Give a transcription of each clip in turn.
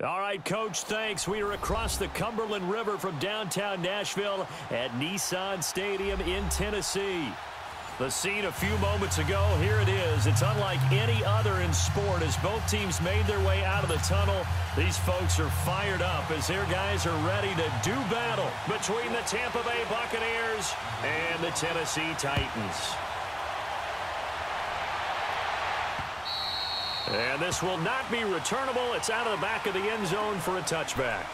All right, Coach, thanks. We are across the Cumberland River from downtown Nashville at Nissan Stadium in Tennessee. The scene a few moments ago, here it is. It's unlike any other in sport as both teams made their way out of the tunnel. These folks are fired up as their guys are ready to do battle between the Tampa Bay Buccaneers and the Tennessee Titans. And this will not be returnable. It's out of the back of the end zone for a touchback.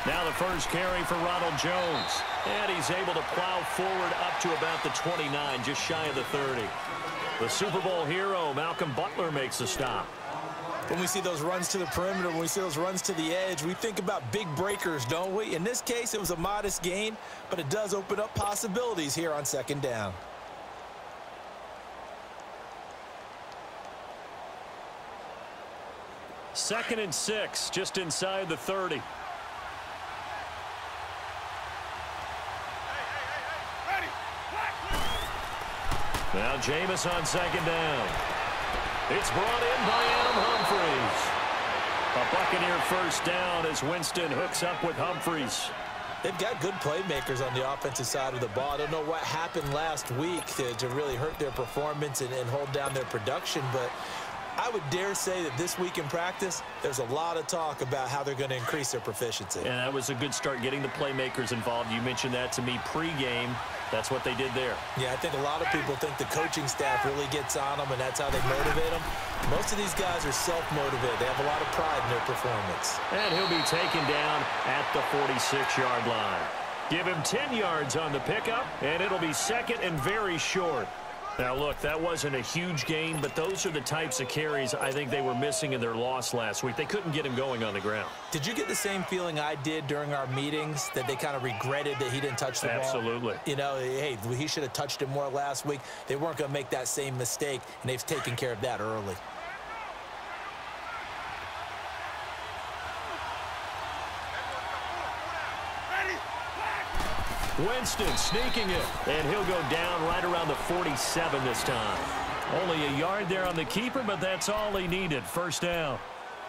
Now the first carry for Ronald Jones. And he's able to plow forward up to about the 29, just shy of the 30. The Super Bowl hero, Malcolm Butler, makes the stop. When we see those runs to the perimeter, when we see those runs to the edge, we think about big breakers, don't we? In this case, it was a modest gain, but it does open up possibilities here on second down. Second and 6, just inside the 30. Now Jameis on second down. It's brought in by Adam Humphries. A Buccaneer first down as Winston hooks up with Humphries. They've got good playmakers on the offensive side of the ball. I don't know what happened last week to really hurt their performance and hold down their production, but I would dare say that this week in practice, there's a lot of talk about how they're going to increase their proficiency. And that was a good start, getting the playmakers involved. You mentioned that to me pregame. That's what they did there. Yeah, I think a lot of people think the coaching staff really gets on them, and that's how they motivate them. Most of these guys are self-motivated. They have a lot of pride in their performance. And he'll be taken down at the 46-yard line. Give him 10 yards on the pickup, and it'll be second and very short. Now, look, that wasn't a huge gain, but those are the types of carries I think they were missing in their loss last week. They couldn't get him going on the ground. Did you get the same feeling I did during our meetings, that they kind of regretted that he didn't touch the ball? Absolutely. You know, hey, he should have touched it more last week. They weren't going to make that same mistake, and they've taken care of that early. Winston sneaking it, and he'll go down right around the 47 this time. Only a yard there on the keeper, but that's all he needed. First down.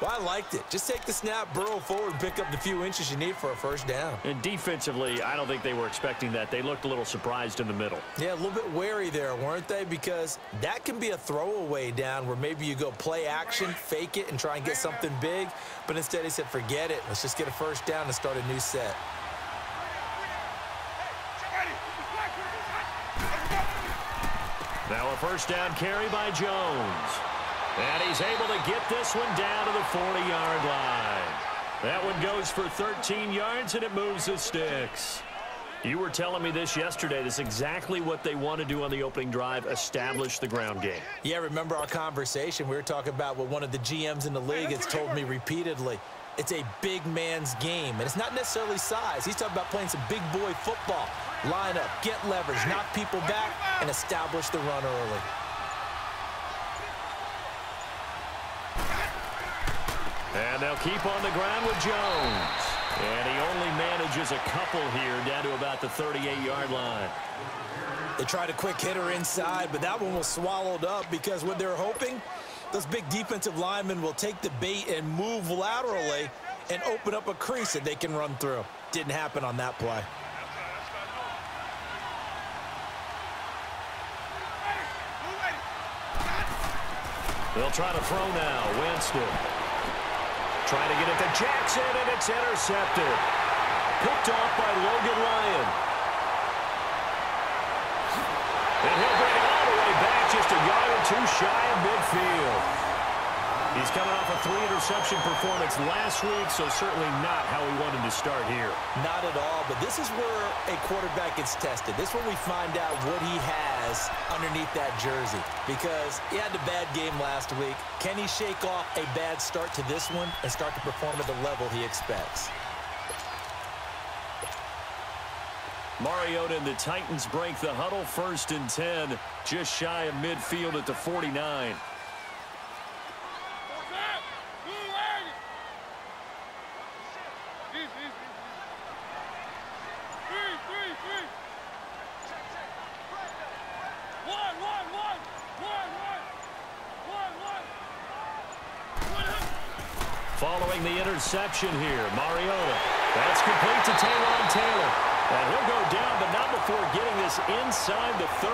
Well, I liked it. Just take the snap, burrow forward, and pick up the few inches you need for a first down. And defensively, I don't think they were expecting that. They looked a little surprised in the middle. Yeah, a little bit wary there, weren't they? Because that can be a throwaway down where maybe you go play action, fake it, and try and get something big. But instead, he said, forget it. Let's just get a first down and start a new set. Now a first down carry by Jones. And he's able to get this one down to the 40-yard line. That one goes for 13 yards, and it moves the sticks. You were telling me this yesterday. This is exactly what they want to do on the opening drive, establish the ground game. Yeah, remember our conversation? We were talking about what one of the GMs in the league has told me repeatedly. It's a big man's game, and it's not necessarily size. He's talking about playing some big boy football. Line up, get leverage, knock people back, and establish the run early. And they'll keep on the ground with Jones. And he only manages a couple here down to about the 38-yard line. They tried a quick hitter inside, but that one was swallowed up because what they're hoping, those big defensive linemen will take the bait and move laterally and open up a crease that they can run through. Didn't happen on that play. They'll try to throw now. Winston trying to get it to Jackson, and it's intercepted. Picked off by Logan Ryan. And he'll bring it all the way back, just a yard or two shy of midfield. He's coming off a 3-interception performance last week, so certainly not how he wanted to start here. Not at all, but this is where a quarterback gets tested. This is where we find out what he has underneath that jersey, because he had a bad game last week. Can he shake off a bad start to this one and start to perform at the level he expects? Mariota and the Titans break the huddle, 1st and 10, just shy of midfield at the 49. Following the interception here, Mariota. That's complete to Taylor. And he'll go down, but not before getting this inside the 30.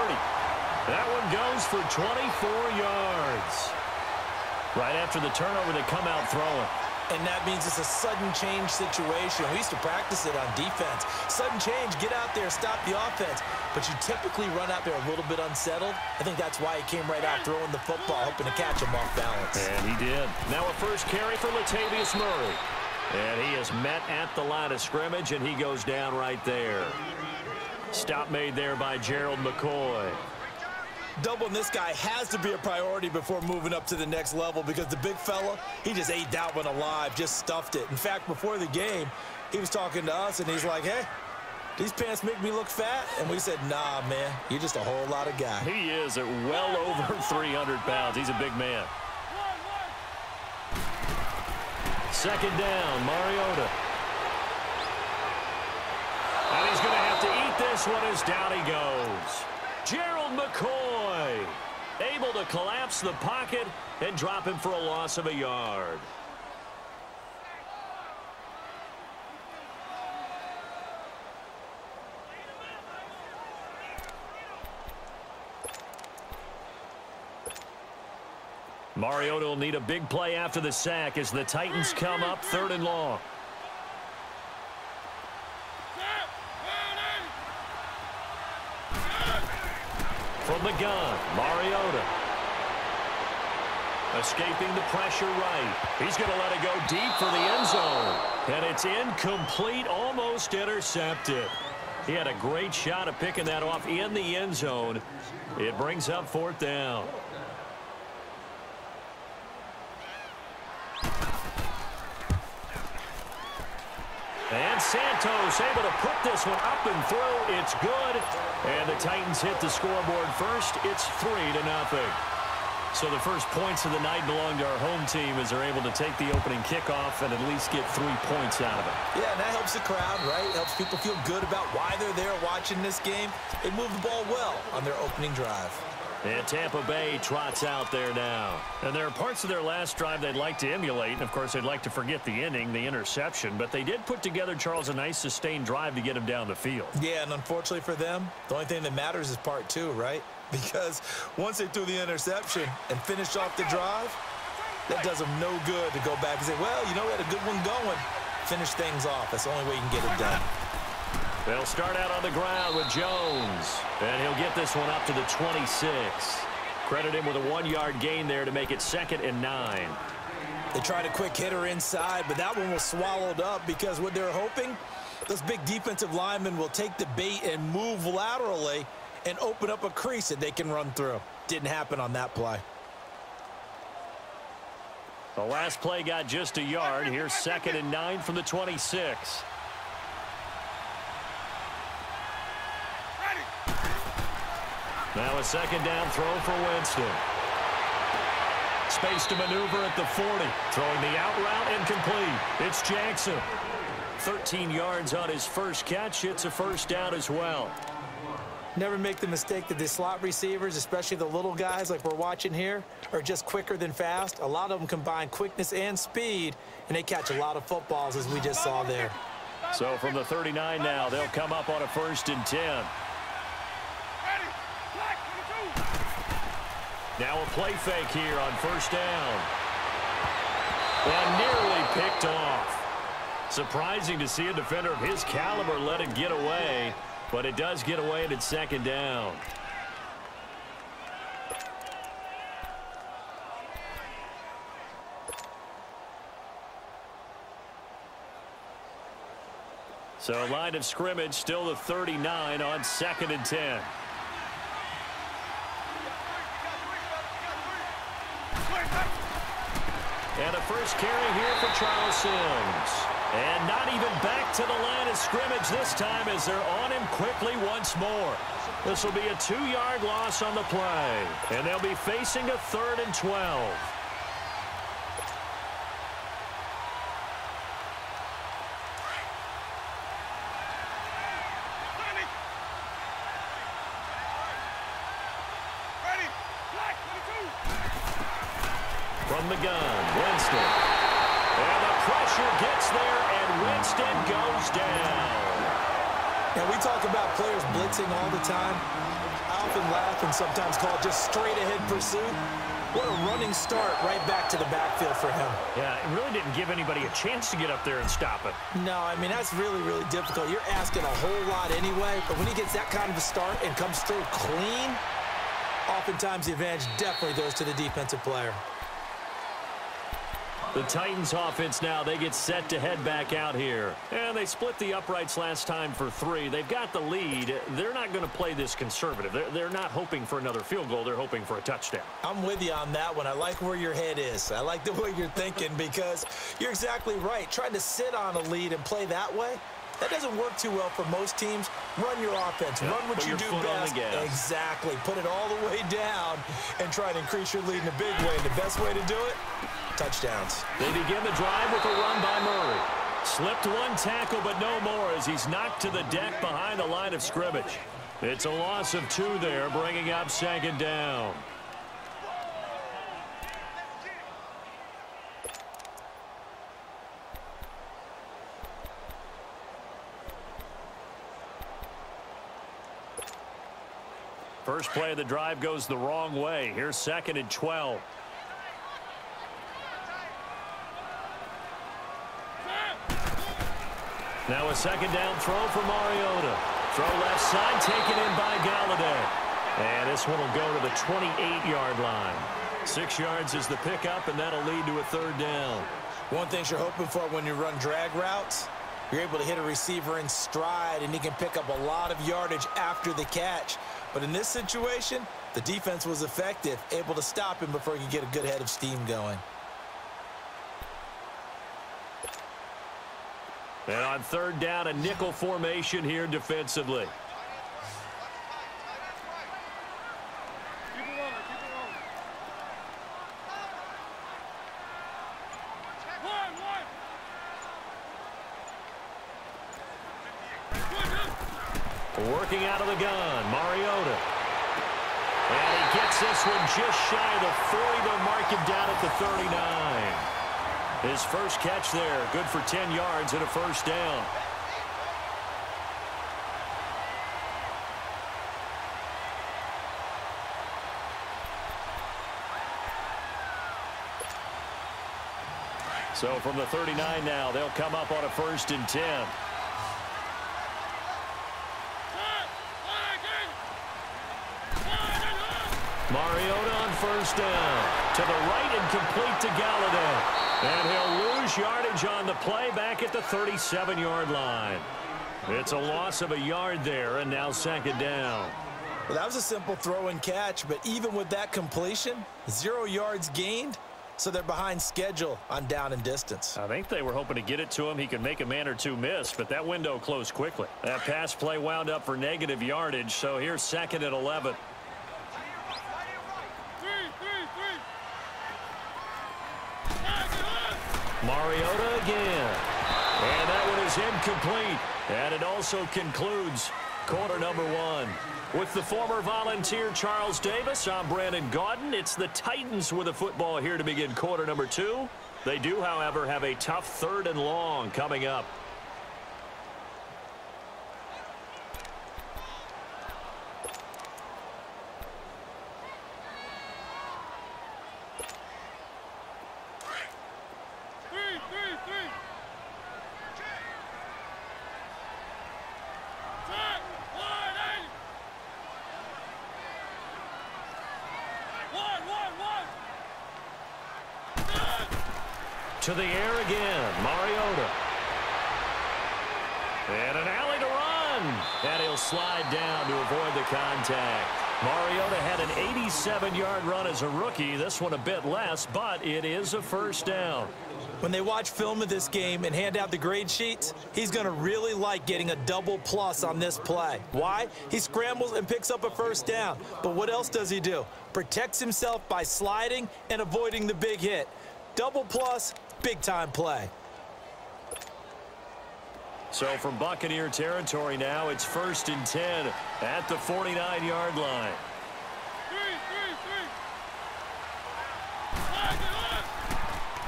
That one goes for 24 yards. Right after the turnover, they come out throwing. And that means it's a sudden change situation. We used to practice it on defense. Sudden change, get out there, stop the offense. But you typically run out there a little bit unsettled. I think that's why he came right out throwing the football, hoping to catch him off balance. And he did. Now a first carry for Latavius Murray. And he is met at the line of scrimmage, and he goes down right there. Stop made there by Gerald McCoy. Doubling this guy has to be a priority before moving up to the next level because the big fella, he just ate that one alive, just stuffed it. In fact, before the game, he was talking to us, and he's like, hey, these pants make me look fat? And we said, nah, man, you're just a whole lot of guy. He is at well over 300 pounds. He's a big man. 2nd down, Mariota. And he's going to have to eat this one as down he goes. Gerald McCoy able to collapse the pocket and drop him for a loss of a yard. Mariota will need a big play after the sack as the Titans come up 3rd and long. From the gun, Mariota. Escaping the pressure right. He's going to let it go deep for the end zone. And it's incomplete, almost intercepted. He had a great shot at picking that off in the end zone. It brings up 4th down. And Santos able to put this one up and through. It's good. And the Titans hit the scoreboard first. It's 3-0. So the first points of the night belong to our home team as they're able to take the opening kickoff and at least get 3 points out of it. Yeah, and that helps the crowd, right? Helps people feel good about why they're there watching this game. They move the ball well on their opening drive. And Tampa Bay trots out there now. And there are parts of their last drive they'd like to emulate. And, of course, they'd like to forget the ending, the interception. But they did put together, Charles, a nice sustained drive to get him down the field. Yeah, and unfortunately for them, the only thing that matters is part 2, right? Because once they threw the interception and finished off the drive, that does them no good to go back and say, well, you know, we had a good one going. Finish things off. That's the only way you can get it done. They'll start out on the ground with Jones. And he'll get this one up to the 26. Credit him with a 1-yard gain there to make it 2nd and 9. They tried a quick hitter inside, but that one was swallowed up because what they're hoping, those big defensive linemen will take the bait and move laterally and open up a crease that they can run through. Didn't happen on that play. The last play got just a yard. Here's 2nd and 9 from the 26. Now a 2nd down throw for Winston. Space to maneuver at the 40. Throwing the out route incomplete. It's Jackson. 13 yards on his first catch. It's a 1st down as well. Never make the mistake that the slot receivers, especially the little guys like we're watching here, are just quicker than fast. A lot of them combine quickness and speed, and they catch a lot of footballs, as we just saw there. So from the 39 now, they'll come up on a 1st and 10. Now a play fake here on 1st down. And nearly picked off. Surprising to see a defender of his caliber let it get away, but it does get away and it's 2nd down. So line of scrimmage still the 39 on 2nd and 10. And a first carry here for Charles Sims. And not even back to the line of scrimmage this time as they're on him quickly once more. This will be a 2-yard loss on the play. And they'll be facing a 3rd and 12. From the gun, Winston. And the pressure gets there, and Winston goes down. Now, we talk about players blitzing all the time. I often laugh and sometimes call it just straight-ahead pursuit. What a running start right back to the backfield for him. Yeah, it really didn't give anybody a chance to get up there and stop him. No, I mean, that's really, really difficult. You're asking a whole lot anyway, but when he gets that kind of a start and comes through clean, oftentimes the advantage definitely goes to the defensive player. The Titans offense now, they get set to head back out here. And they split the uprights last time for 3. They've got the lead. They're not going to play this conservative. They're not hoping for another field goal. They're hoping for a touchdown. I'm with you on that one. I like where your head is. I like the way you're thinking because you're exactly right. Trying to sit on a lead and play that way, that doesn't work too well for most teams. Run your offense. Run what you do best. Exactly. Put it all the way down and try to increase your lead in a big way. And the best way to do it, touchdowns. They begin the drive with a run by Murray. Slipped one tackle, but no more as he's knocked to the deck behind the line of scrimmage. It's a loss of 2 there, bringing up 2nd down. First play of the drive goes the wrong way. Here's 2nd and 12. Now a 2nd down throw for Mariota. Throw left side, taken in by Galladay. And this one will go to the 28-yard line. 6 yards is the pickup, and that'll lead to a 3rd down. One thing you're hoping for when you run drag routes, you're able to hit a receiver in stride, and he can pick up a lot of yardage after the catch. But in this situation, the defense was effective, able to stop him before he could get a good head of steam going. And on 3rd down, a nickel formation here defensively. Working out of the gun, Mariota. And he gets this one just shy of the 40. They'll mark him down at the 39. His first catch there, good for 10 yards and a 1st down. So from the 39 now, they'll come up on a 1st and 10. Mariota on 1st down. To the right and complete to Galladay. And he'll lose yardage on the play back at the 37-yard line. It's a loss of a yard there, and now 2nd down. Well, that was a simple throw and catch, but even with that completion, 0 yards gained, so they're behind schedule on down and distance. I think they were hoping to get it to him. He could make a man or 2 miss, but that window closed quickly. That pass play wound up for negative yardage, so here's 2nd and 11. Mariota again. And that one is incomplete. And it also concludes quarter number 1. With the former Volunteer Charles Davis, I'm Brandon Gaudin. It's the Titans with a football here to begin quarter number 2. They do, however, have a tough 3rd and long coming up. To the air again, Mariota. And an alley to run. And he'll slide down to avoid the contact. Mariota had an 87-yard run as a rookie. This one a bit less, but it is a 1st down. When they watch film of this game and hand out the grade sheets, he's going to really like getting a double plus on this play. Why? He scrambles and picks up a first down. But what else does he do? Protects himself by sliding and avoiding the big hit. Double plus, big-time play. So from Buccaneer territory now, it's 1st and 10 at the 49-yard line.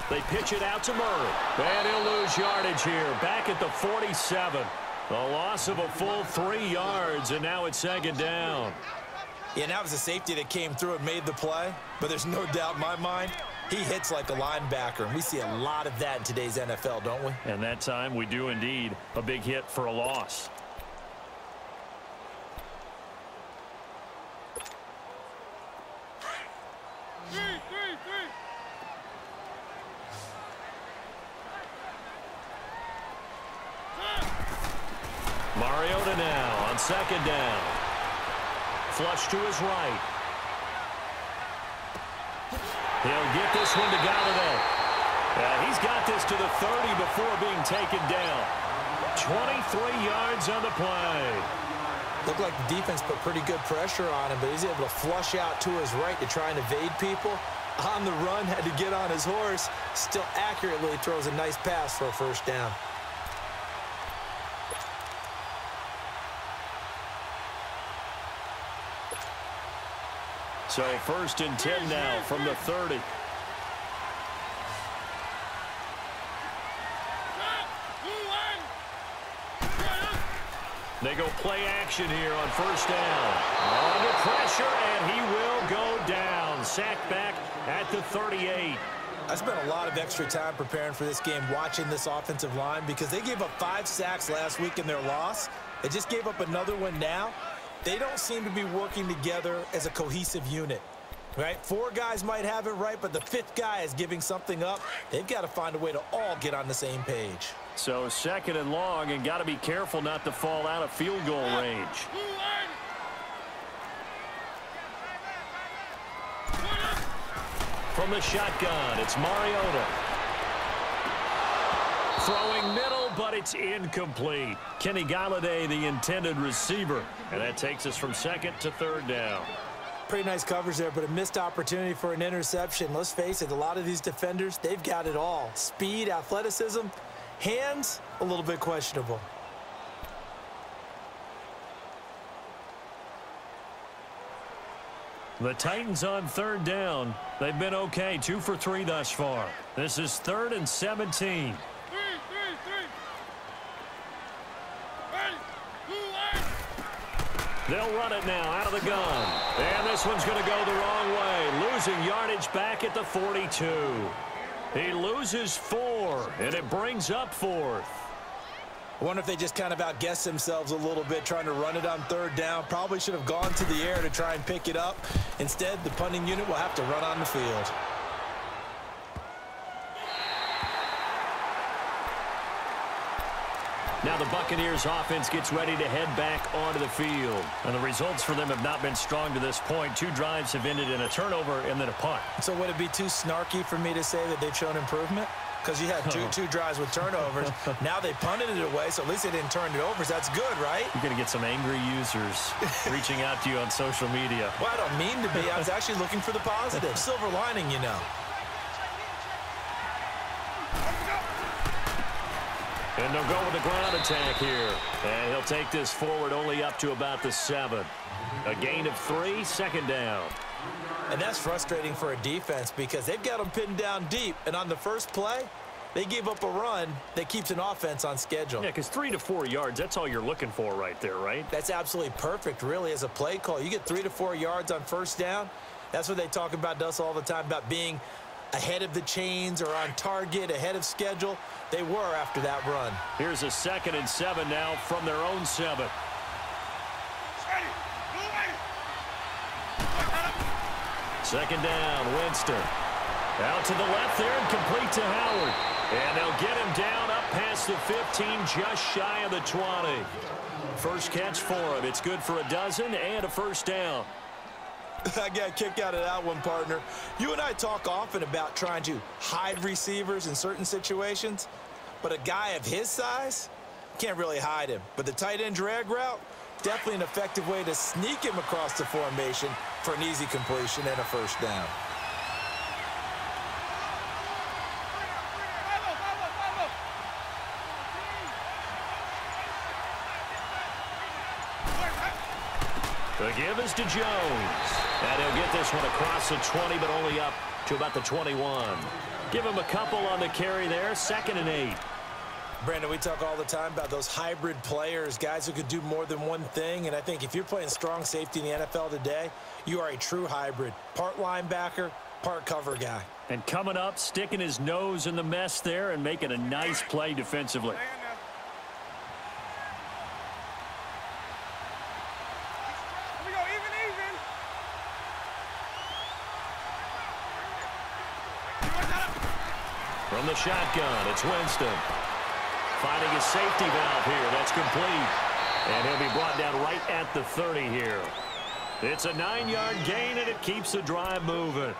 They pitch it out to Murray. And he'll lose yardage here. Back at the 47. A loss of a full 3 yards, and now it's 2nd down. Yeah, and that was a safety that came through and made the play. But there's no doubt in my mind, he hits like a linebacker. And we see a lot of that in today's NFL, don't we? And that time we do indeed. A big hit for a loss. Mariota now on 2nd down. Flush to his right. He'll get this one to Galladay. He's got this to the 30 before being taken down. 23 yards on the play. Looked like the defense put pretty good pressure on him, but he's able to flush out to his right to try and evade people. On the run, had to get on his horse. Still accurately throws a nice pass for a first down. So 1st and 10 now from the 30. They go play action here on 1st down. Under pressure, and he will go down. Sacked back at the 38. I spent a lot of extra time preparing for this game, watching this offensive line, because they gave up 5 sacks last week in their loss. They just gave up another one now. They don't seem to be working together as a cohesive unit, right? 4 guys might have it right, but the 5th guy is giving something up. They've got to find a way to all get on the same page. So 2nd and long, and got to be careful not to fall out of field goal range. From the shotgun, it's Mariota. Throwing middle, but it's incomplete. Kenny Galladay, the intended receiver. And that takes us from 2nd to 3rd down. Pretty nice coverage there, but a missed opportunity for an interception. Let's face it, a lot of these defenders, they've got it all. Speed, athleticism, hands, a little bit questionable. The Titans on 3rd down. They've been okay, 2 for 3 thus far. This is 3rd and 17. They'll run it now out of the gun. And this one's going to go the wrong way. Losing yardage back at the 42. He loses 4, and it brings up 4th. I wonder if they just kind of outguessed themselves a little bit trying to run it on 3rd down. Probably should have gone to the air to try and pick it up. Instead, the punting unit will have to run on the field. Now the Buccaneers offense gets ready to head back onto the field. And the results for them have not been strong to this point. 2 drives have ended in a turnover and then a punt. So would it be too snarky for me to say that they've shown improvement? Because you had two drives with turnovers. Now they punted it away, so at least they didn't turn it over. So that's good, right? You're going to get some angry users reaching out to you on social media. Well, I don't mean to be. I was actually looking for the positive. Silver lining, you know. And they'll go with the ground attack here. And he'll take this forward only up to about the 7. A gain of 3, 2nd down. And that's frustrating for a defense because they've got them pinned down deep. And on the first play, they gave up a run that keeps an offense on schedule. Yeah, because 3 to 4 yards, that's all you're looking for right there, right? That's absolutely perfect, really, as a play call. You get 3 to 4 yards on first down. That's what they talk about to us all the time, about being ahead of the chains or on target, ahead of schedule. They were after that run. Here's a 2nd and 7 now from their own 7. Second down, Winston. Out to the left there and complete to Howard. And they'll get him down up past the 15, just shy of the 20. First catch for him. It's good for a dozen and a first down. I got a kick out of that one, partner. You and I talk often about trying to hide receivers in certain situations, but a guy of his size can't really hide him. But the tight end drag route, definitely an effective way to sneak him across the formation for an easy completion and a first down. The give is to Jones. And he'll get this one across the 20, but only up to about the 21. Give him a couple on the carry there, 2nd and 8. Brandon, we talk all the time about those hybrid players, guys who could do more than one thing. And I think if you're playing strong safety in the NFL today, you are a true hybrid. Part linebacker, part cover guy. And coming up, sticking his nose in the mess there and making a nice play defensively. From the shotgun, it's Winston. Finding his safety valve here. That's complete. And he'll be brought down right at the 30 here. It's a 9-yard gain, and it keeps the drive moving.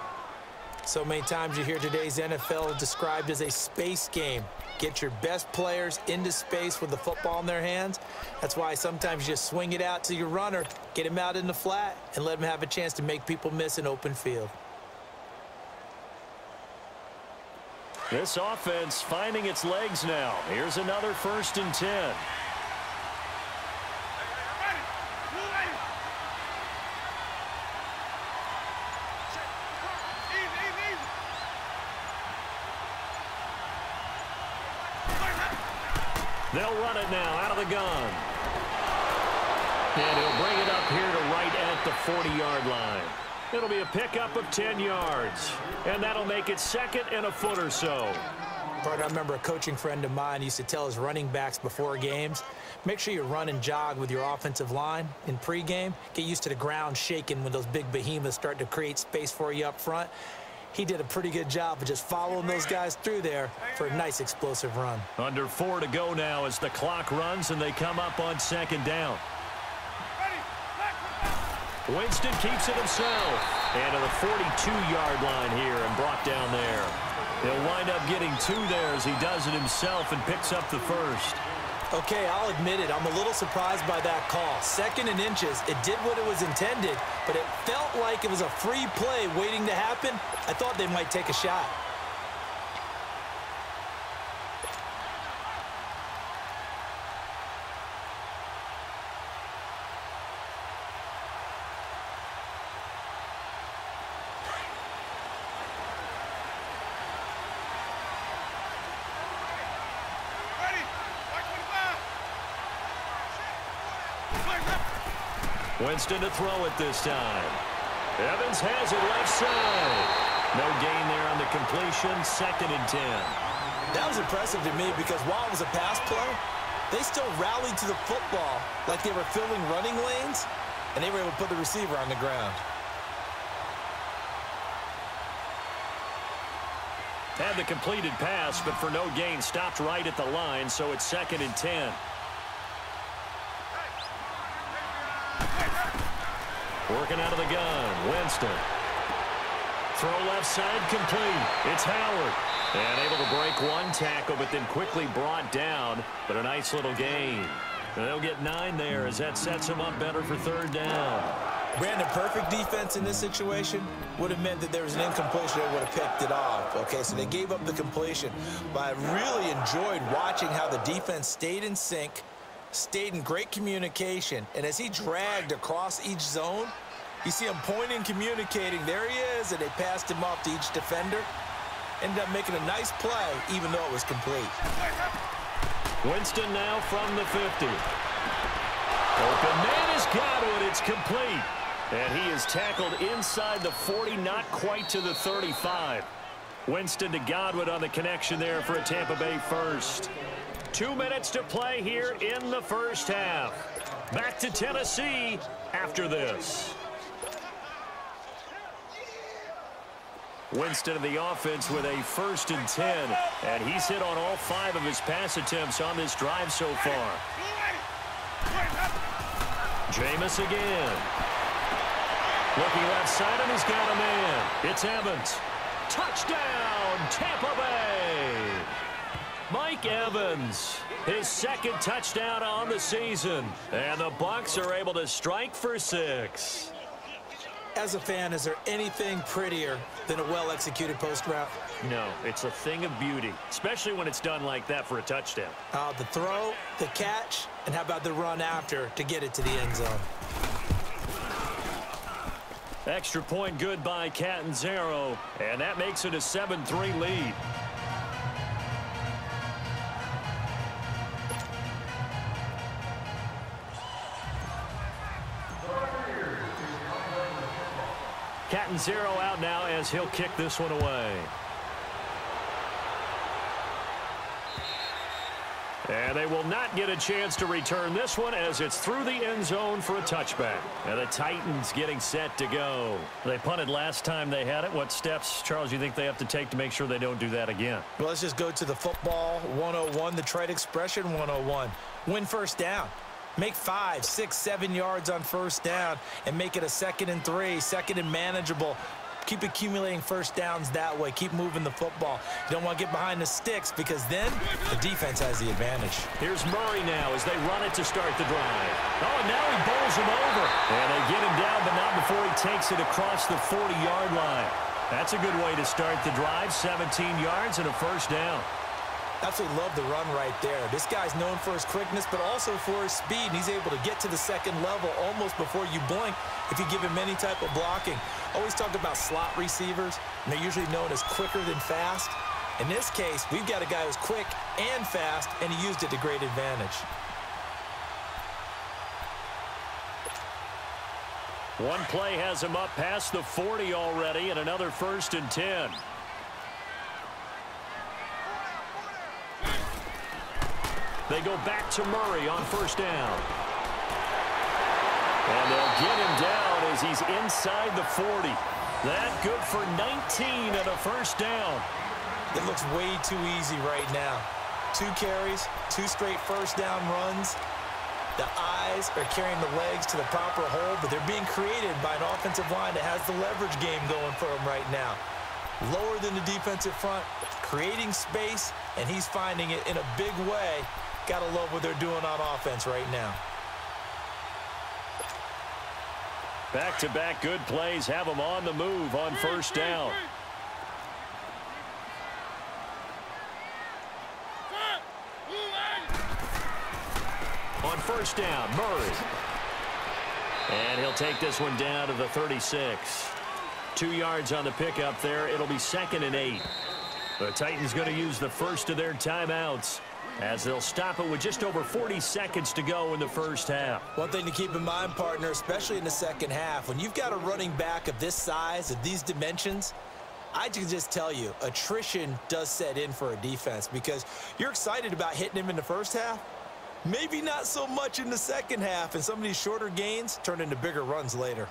So many times you hear today's NFL described as a space game. Get your best players into space with the football in their hands. That's why sometimes you just swing it out to your runner, get him out in the flat, and let him have a chance to make people miss an open field. This offense finding its legs now. Here's another 1st and 10. They'll run it now out of the gun. And he'll bring it up here to right at the 40-yard line. It'll be a pickup of 10 yards. And that'll make it 2nd and a foot or so. Bart, I remember a coaching friend of mine used to tell his running backs before games, make sure you run and jog with your offensive line in pregame. Get used to the ground shaking when those big behemoths start to create space for you up front. He did a pretty good job of just following those guys through there for a nice explosive run. Under 4 to go now as the clock runs and they come up on 2nd down. Winston keeps it himself. And to the 42-yard line here and brought down there. He'll wind up getting 2 there as he does it himself and picks up the 1st. Okay, I'll admit it. I'm a little surprised by that call. 2nd and inches. It did what it was intended, but it felt like it was a free play waiting to happen. I thought they might take a shot. Winston to throw it this time. Evans has it left side. No gain there on the completion. 2nd and 10. That was impressive to me because while it was a pass play, they still rallied to the football like they were filling running lanes, and they were able to put the receiver on the ground. Had the completed pass, but for no gain, stopped right at the line, so it's 2nd and 10. Working out of the gun, Winston. Throw left side complete. It's Howard. And able to break one tackle, but then quickly brought down. But a nice little gain. And they'll get 9 there as that sets them up better for 3rd down. Brandon, perfect defense in this situation would have meant that there was an incompletion that would have picked it off. Okay, so they gave up the completion. But I really enjoyed watching how the defense stayed in sync, stayed in great communication, and as he dragged across each zone, you see him pointing, communicating. There he is, and they passed him off to each defender. Ended up making a nice play, even though it was complete. Winston now from the 50. Open man has got it. It's complete. And he is tackled inside the 40, not quite to the 35. Winston to Godwin on the connection there for a Tampa Bay first. 2 minutes to play here in the first half. Back to Tennessee after this. Winston of the offense with a 1st and 10. And he's hit on all 5 of his pass attempts on this drive so far. Jameis again. Looking left side, and he's got a man. It's Evans. Touchdown, Tampa Bay. Mike Evans, his second touchdown on the season. And the Bucs are able to strike for 6. As a fan, is there anything prettier than a well-executed post route? No, it's a thing of beauty, especially when it's done like that for a touchdown. The throw, the catch, and how about the run after to get it to the end zone? Extra point good by Catanzaro, and that makes it a 7-3 lead. Catanzaro out now as he'll kick this one away. And they will not get a chance to return this one as it's through the end zone for a touchback. And the Titans getting set to go. They punted last time they had it. What steps, Charles, you think they have to take to make sure they don't do that again? Well, let's just go to the football 101, the trade expression 101. Win first down. Make 5, 6, 7 yards on first down and make it a 2nd and 3, 2nd and manageable. Keep accumulating first downs that way. Keep moving the football. You don't want to get behind the sticks because then the defense has the advantage. Here's Murray now as they run it to start the drive. Oh, and now he bowls him over. And they get him down, but not before he takes it across the 40-yard line. That's a good way to start the drive. 17 yards and a first down. Absolutely love the run right there. This guy's known for his quickness, but also for his speed. And he's able to get to the second level almost before you blink if you give him any type of blocking. Always talk about slot receivers, and they're usually known as quicker than fast. In this case, we've got a guy who's quick and fast, and he used it to great advantage. One play has him up past the 40 already, and another 1st and 10. They go back to Murray on first down. And they'll get him down as he's inside the 40. That good for 19 and a first down. It looks way too easy right now. 2 carries, 2 straight first down runs. The eyes are carrying the legs to the proper hole, but they're being created by an offensive line that has the leverage game going for him right now. Lower than the defensive front, creating space, and he's finding it in a big way. Gotta love what they're doing on offense right now. Back-to-back good plays have them on the move on first down. On first down, Murray. And he'll take this one down to the 36. 2 yards on the pickup there. It'll be 2nd and 8. The Titans going to use the first of their timeouts as they'll stop it with just over 40 seconds to go in the first half. One thing to keep in mind, partner, especially in the second half, when you've got a running back of this size, of these dimensions, I can just tell you, attrition does set in for a defense because you're excited about hitting him in the first half. Maybe not so much in the second half, and some of these shorter gains turn into bigger runs later.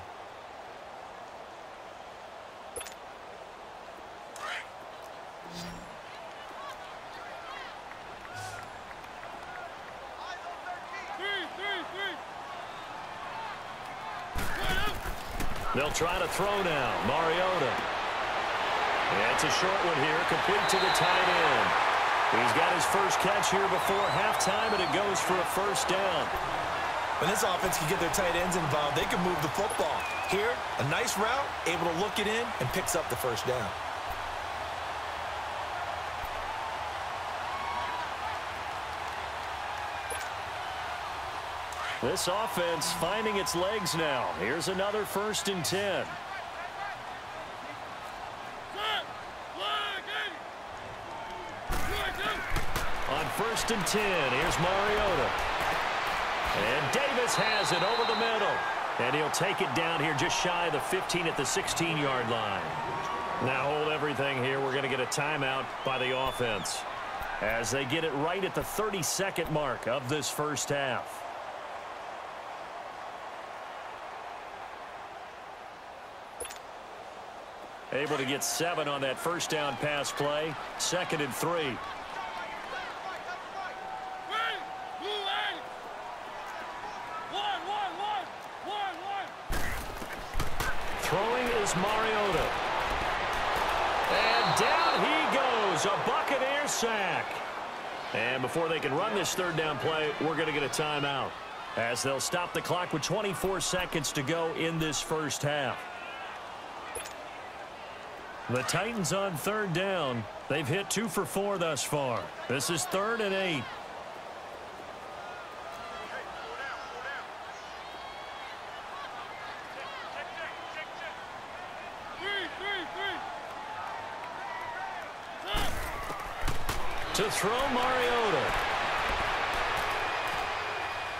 They'll try to throw now. Mariota. And it's a short one here, complete to the tight end. He's got his first catch here before halftime, and it goes for a first down. When this offense can get their tight ends involved, they can move the football. Here, a nice route, able to look it in, and picks up the first down. This offense finding its legs now. Here's another 1st and 10. On 1st and 10, here's Mariota. And Davis has it over the middle. And he'll take it down here just shy of the 15 at the 16-yard line. Now hold everything here. We're going to get a timeout by the offense as they get it right at the 30-second mark of this first half. Able to get 7 on that first down pass play. 2nd and 3. Santos, a Buccaneer sack. And before they can run this third down play, we're going to get a timeout, as they'll stop the clock with 24 seconds to go in this first half. The Titans on third down. They've hit 2 for 4 thus far. This is 3rd and 8. To throw, Mariota.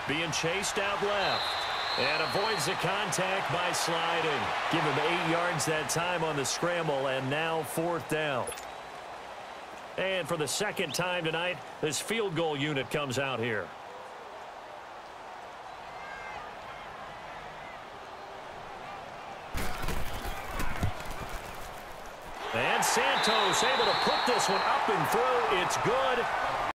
Being chased out left. And avoids the contact by sliding. Give him 8 yards that time on the scramble, and now 4th down. And for the second time tonight, this field goal unit comes out here. And Santos able to put this one up and through. It's good.